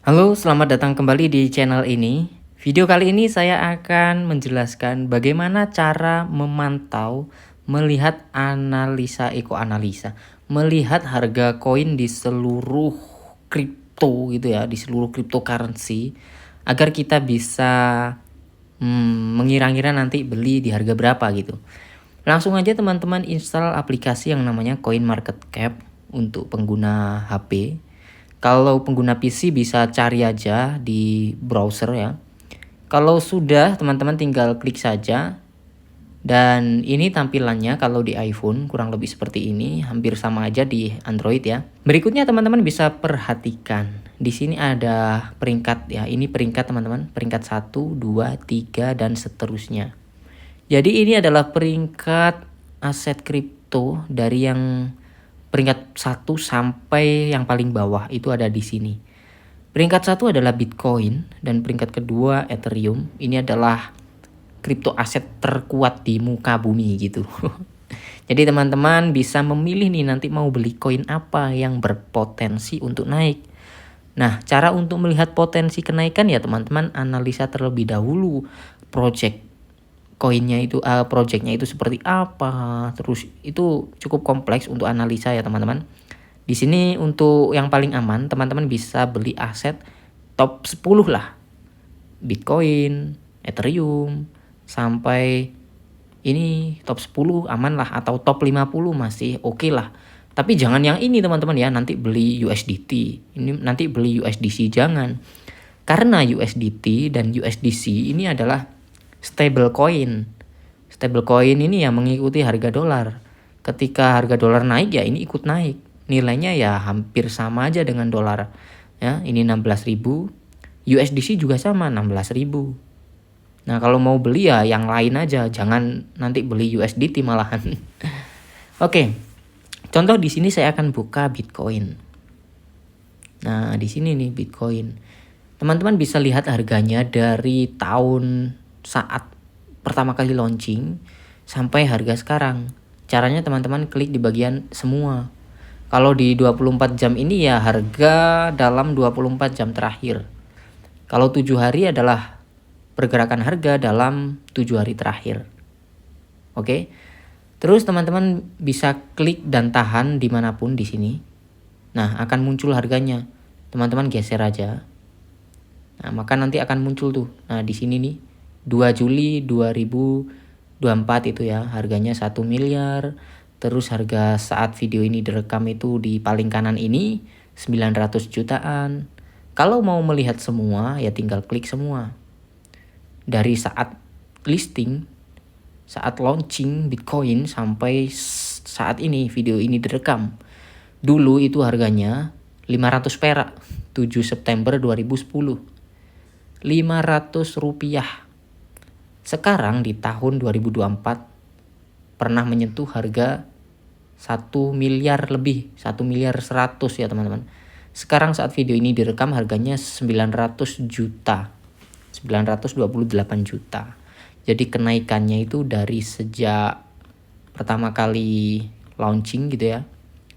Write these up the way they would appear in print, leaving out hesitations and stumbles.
Halo, selamat datang kembali di channel ini. Video kali ini saya akan menjelaskan bagaimana cara memantau, melihat analisa ekoanalisa, melihat harga koin di seluruh kripto gitu ya, di seluruh cryptocurrency agar kita bisa mengira-ngira nanti beli di harga berapa gitu. Langsung aja teman-teman install aplikasi yang namanya CoinMarketCap untuk pengguna HP. Kalau pengguna PC bisa cari aja di browser ya. Kalau sudah, teman-teman tinggal klik saja. Dan ini tampilannya kalau di iPhone kurang lebih seperti ini, hampir sama aja di Android ya. Berikutnya teman-teman bisa perhatikan. Di sini ada peringkat ya. Ini peringkat teman-teman, peringkat 1, 2, 3 dan seterusnya. Jadi ini adalah peringkat aset kripto dari yang peringkat 1 sampai yang paling bawah itu ada di sini. Peringkat 1 adalah Bitcoin dan peringkat kedua Ethereum. Ini adalah kripto aset terkuat di muka bumi gitu. Jadi teman-teman bisa memilih nih nanti mau beli koin apa yang berpotensi untuk naik. Nah, cara untuk melihat potensi kenaikan ya teman-teman analisa terlebih dahulu project koinnya itu, projectnya itu seperti apa. Terus itu cukup kompleks untuk analisa ya teman-teman. Di sini untuk yang paling aman teman-teman bisa beli aset top 10 lah. Bitcoin, Ethereum, sampai ini top 10 aman lah, atau top 50 masih oke lah. Tapi jangan yang ini teman-teman ya, nanti beli USDT. Ini nanti beli USDC jangan. Karena USDT dan USDC ini adalah stable coin. Stable coin ini ya mengikuti harga dolar. Ketika harga dolar naik ya ini ikut naik. Nilainya ya hampir sama aja dengan dolar. Ya, ini 16.000. USDC juga sama 16.000. Nah, kalau mau beli ya yang lain aja, jangan nanti beli USDT malahan. Oke. Contoh di sini saya akan buka Bitcoin. Nah, di sini nih Bitcoin. Teman-teman bisa lihat harganya dari tahun saat pertama kali launching sampai harga sekarang. Caranya teman-teman klik di bagian semua. Kalau di 24 jam ini ya harga dalam 24 jam terakhir. Kalau 7 hari adalah pergerakan harga dalam 7 hari terakhir. Oke. Terus teman-teman bisa klik dan tahan dimanapun di sini. Nah, akan muncul harganya. Teman-teman geser aja. Nah, maka nanti akan muncul tuh. Nah, di sini nih 2 Juli 2024 itu ya, harganya 1 miliar. Terus harga saat video ini direkam itu di paling kanan ini 900 jutaan. Kalau mau melihat semua ya tinggal klik semua. Dari saat listing, saat launching Bitcoin sampai saat ini video ini direkam. Dulu itu harganya 500 perak 7 September 2010. 500 rupiah. Sekarang di tahun 2024 pernah menyentuh harga 1 miliar lebih, 1 miliar 100 ya teman-teman. Sekarang saat video ini direkam harganya 900 juta. 928 juta. Jadi kenaikannya itu dari sejak pertama kali launching gitu ya,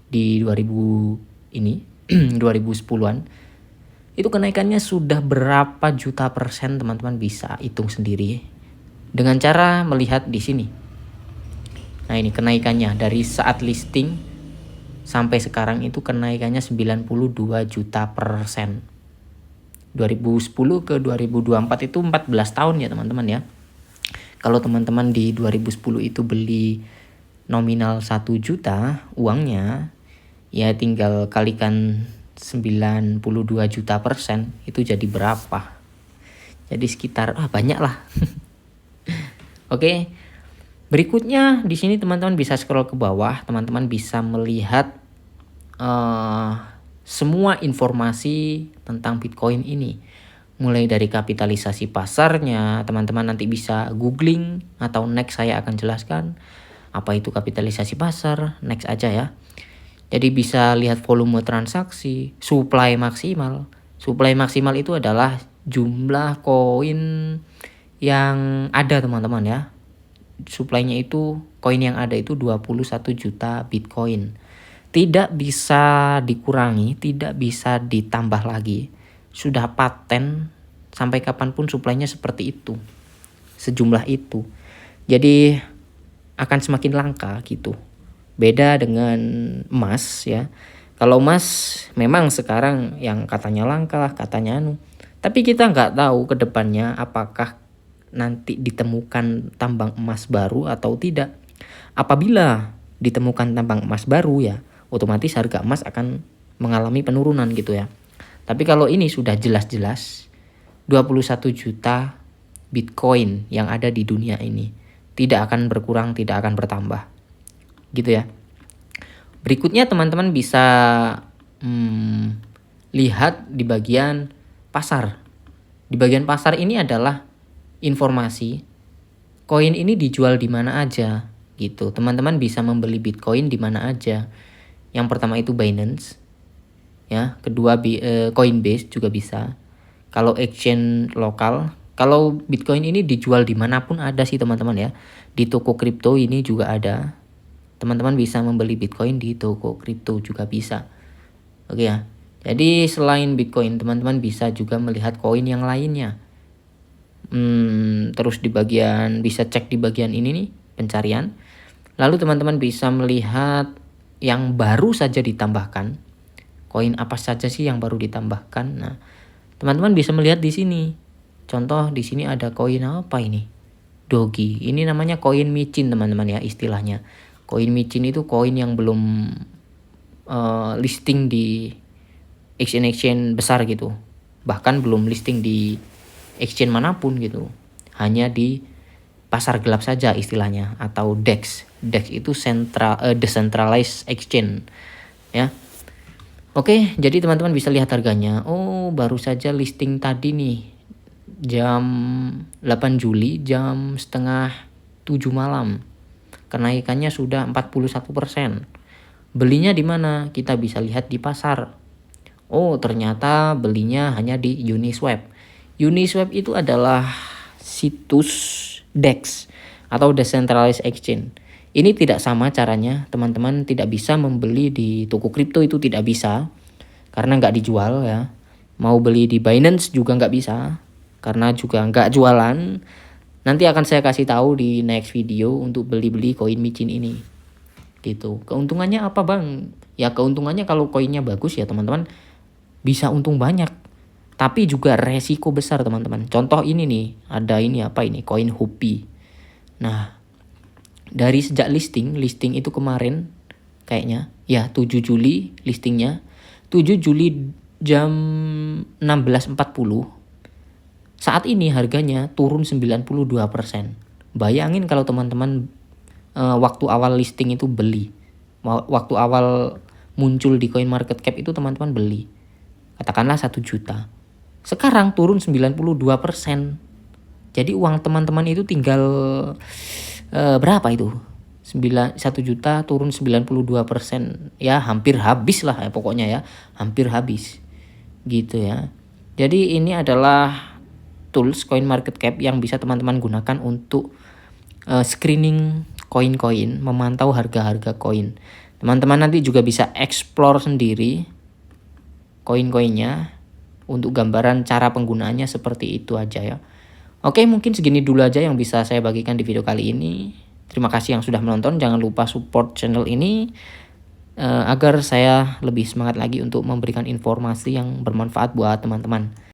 di 2000 ini 2010-an. Itu kenaikannya sudah berapa juta persen, teman-teman bisa hitung sendiri dengan cara melihat di sini. Nah, ini kenaikannya dari saat listing sampai sekarang itu kenaikannya 92 juta persen. 2010 ke 2024 itu 14 tahun ya teman-teman ya. Kalau teman-teman di 2010 itu beli nominal 1 juta uangnya, ya tinggal kalikan 92 juta persen, itu jadi berapa? Jadi sekitar banyak lah. Oke. Berikutnya di sini teman-teman bisa scroll ke bawah, teman-teman bisa melihat semua informasi tentang Bitcoin ini. Mulai dari kapitalisasi pasarnya, teman-teman nanti bisa googling atau next saya akan jelaskan apa itu kapitalisasi pasar, next aja ya. Jadi bisa lihat volume transaksi, supply maksimal. Supply maksimal itu adalah jumlah koin yang ada teman-teman ya. Supply-nya itu, koin yang ada itu 21 juta Bitcoin. Tidak bisa dikurangi, tidak bisa ditambah lagi. sudah paten, sampai kapanpun supply-nya seperti itu, sejumlah itu. Jadi akan semakin langka gitu. Beda dengan emas ya. Kalau emas memang sekarang yang katanya langka, katanya tapi kita nggak tahu ke depannya apakah nanti ditemukan tambang emas baru atau tidak. Apabila ditemukan tambang emas baru ya, otomatis harga emas akan mengalami penurunan gitu ya. Tapi kalau ini sudah jelas-jelas 21 juta Bitcoin yang ada di dunia ini, tidak akan berkurang, tidak akan bertambah. Gitu ya. Berikutnya teman-teman bisa lihat di bagian pasar. Di bagian pasar ini adalah informasi koin ini dijual di mana aja gitu. Teman-teman bisa membeli Bitcoin di mana aja. Yang pertama itu Binance. Ya, kedua Coinbase juga bisa. Kalau exchange lokal, kalau Bitcoin ini dijual dimanapun ada sih teman-teman ya. Di toko kripto ini juga ada. Teman-teman bisa membeli Bitcoin di toko kripto juga bisa. Oke ya. Jadi selain Bitcoin, teman-teman bisa juga melihat koin yang lainnya. Terus di bagian, bisa cek di bagian ini nih, pencarian. Lalu teman-teman bisa melihat yang baru saja ditambahkan. Koin apa saja sih yang baru ditambahkan? Nah, teman-teman bisa melihat di sini. Contoh di sini ada koin apa ini? Dogi. Ini namanya koin micin teman-teman ya istilahnya. Koin micin itu koin yang belum listing di exchange besar gitu. Bahkan belum listing di exchange manapun gitu. Hanya di pasar gelap saja istilahnya, atau DEX. DEX itu decentralized exchange ya. Oke, jadi teman-teman bisa lihat harganya. Oh, baru saja listing tadi nih. Jam 8 Juli, jam setengah 7 malam. Kenaikannya sudah 41%. Belinya di mana? Kita bisa lihat di pasar. Oh, ternyata belinya hanya di Uniswap. Uniswap itu adalah situs DEX atau Decentralized Exchange. Ini tidak sama caranya, teman-teman tidak bisa membeli di toko kripto, itu tidak bisa karena nggak dijual ya. Mau beli di Binance juga nggak bisa karena juga nggak jualan. Nanti akan saya kasih tahu di next video untuk beli-beli koin micin ini gitu. Keuntungannya apa bang? Ya keuntungannya kalau koinnya bagus ya teman-teman bisa untung banyak, tapi juga resiko besar teman-teman. Contoh ini nih, ada ini apa ini, koin Huobi. Nah, dari sejak listing itu kemarin kayaknya ya 7 Juli listingnya, 7 Juli jam 16.40, saat ini harganya turun 92%. Bayangin kalau teman-teman waktu awal listing itu beli, waktu awal muncul di CoinMarketCap itu teman-teman beli, katakanlah 1 juta, sekarang turun 92%. Jadi uang teman-teman itu tinggal berapa itu? 1 juta turun 92%. Ya hampir habis lah ya pokoknya ya. Hampir habis. Gitu ya. Jadi ini adalah tools CoinMarketCap yang bisa teman-teman gunakan untuk screening koin-koin, memantau harga-harga koin. Teman-teman nanti juga bisa explore sendiri koin-koinnya untuk gambaran cara penggunaannya seperti itu aja ya. Oke, mungkin segini dulu aja yang bisa saya bagikan di video kali ini. Terima kasih yang sudah menonton. Jangan lupa support channel ini agar saya lebih semangat lagi untuk memberikan informasi yang bermanfaat buat teman-teman.